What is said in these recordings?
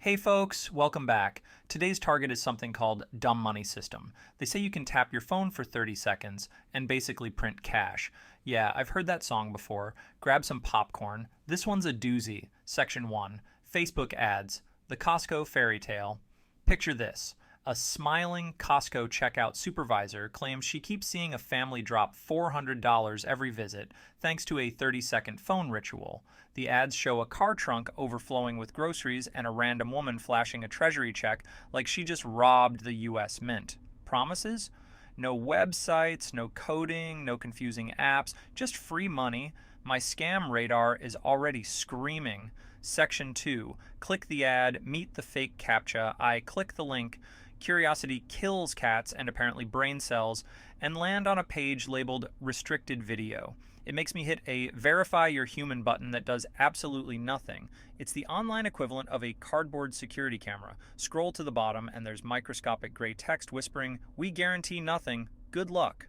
Hey folks, welcome back. Today's target is something called dumb money system. They say you can tap your phone for 30 seconds and basically print cash. Yeah, I've heard that song before. Grab some popcorn. This one's a doozy. Section 1. Facebook ads. The Costco fairy tale. Picture this. A smiling Costco checkout supervisor claims she keeps seeing a family drop $400 every visit thanks to a 30-second phone ritual. The ads show a car trunk overflowing with groceries and a random woman flashing a treasury check like she just robbed the US Mint. Promises? No websites, no coding, no confusing apps, just free money. My scam radar is already screaming. Section 2. Click the ad, meet the fake CAPTCHA. I click the link. Curiosity kills cats and apparently brain cells, and land on a page labeled restricted video. It makes me hit a verify your human button that does absolutely nothing. It's the online equivalent of a cardboard security camera. Scroll to the bottom and there's microscopic gray text whispering, "We guarantee nothing. Good luck."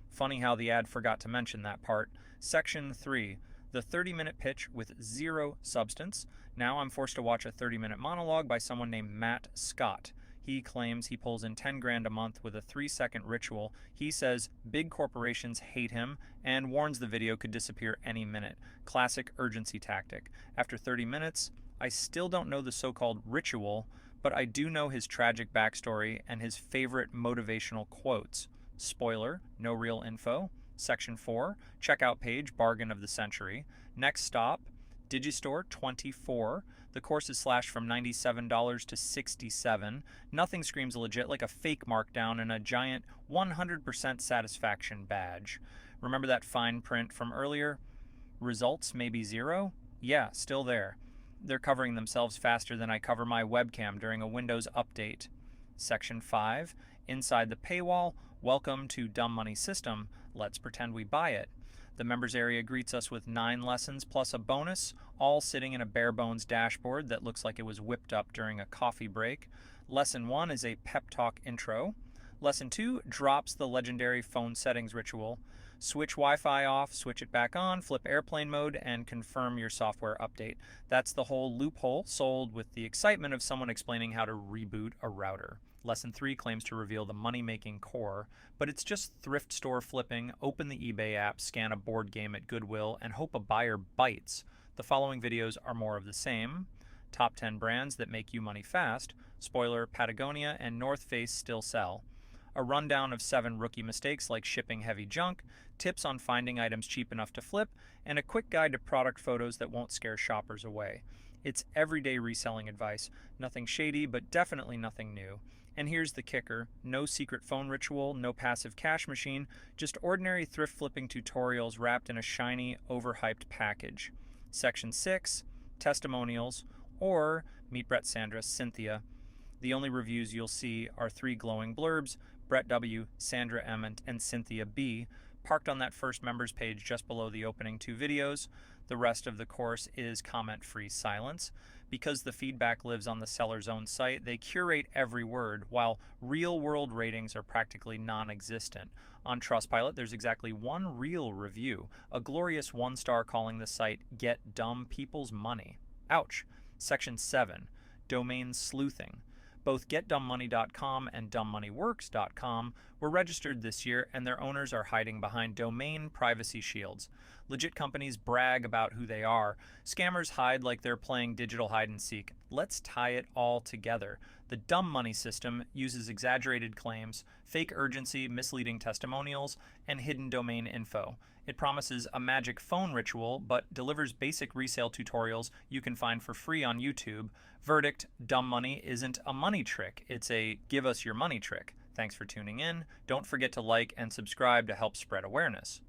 Funny how the ad forgot to mention that part. Section 3. The 30-minute pitch with zero substance. Now I'm forced to watch a 30-minute monologue by someone named Matt Scott. He claims he pulls in 10 grand a month with a 3-second ritual. He says big corporations hate him and warns the video could disappear any minute. Classic urgency tactic. After 30 minutes, I still don't know the so-called ritual, but I do know his tragic backstory and his favorite motivational quotes. Spoiler, no real info. Section 4, checkout page, bargain of the century. Next stop, Digistore 24. The course is slashed from $97 to $67. Nothing screams legit like a fake markdown and a giant 100% satisfaction badge. Remember that fine print from earlier? Results maybe 0? Yeah, still there. They're covering themselves faster than I cover my webcam during a Windows update. Section 5. Inside the paywall, welcome to Dumb Money System. Let's pretend we buy it. The members area greets us with 9 lessons plus a bonus, all sitting in a bare bones dashboard that looks like it was whipped up during a coffee break. Lesson 1 is a pep talk intro. Lesson 2 drops the legendary phone settings ritual. Switch Wi-Fi off, switch it back on, flip airplane mode, and confirm your software update. That's the whole loophole sold with the excitement of someone explaining how to reboot a router. Lesson 3 claims to reveal the money-making core, but it's just thrift store flipping, open the eBay app, scan a board game at Goodwill, and hope a buyer bites. The following videos are more of the same. Top 10 brands that make you money fast. Spoiler, Patagonia and North Face still sell. A rundown of 7 rookie mistakes like shipping heavy junk, tips on finding items cheap enough to flip, and a quick guide to product photos that won't scare shoppers away. It's everyday reselling advice. Nothing shady, but definitely nothing new. And here's the kicker. No secret phone ritual, no passive cash machine, just ordinary thrift flipping tutorials wrapped in a shiny, overhyped package. Section 6, testimonials, or meet Brett, Sandra, Cynthia. The only reviews you'll see are 3 glowing blurbs, Brett W., Sandra M., and Cynthia B., parked on that first members page just below the opening 2 videos. The rest of the course is comment-free silence. Because the feedback lives on the seller's own site, they curate every word, while real-world ratings are practically non-existent. On Trustpilot, there's exactly 1 real review, a glorious 1-star calling the site "Get Dumb People's Money." Ouch. Section 7, domain sleuthing. Both GetDumbMoney.com and DumbMoneyWorks.com were registered this year, and their owners are hiding behind domain privacy shields. Legit companies brag about who they are. Scammers hide like they're playing digital hide-and-seek. Let's tie it all together. The dumb money system uses exaggerated claims, fake urgency, misleading testimonials, and hidden domain info. It promises a magic phone ritual, but delivers basic resale tutorials you can find for free on YouTube. Verdict, dumb money isn't a money trick. It's a give us your money trick. Thanks for tuning in. Don't forget to like and subscribe to help spread awareness.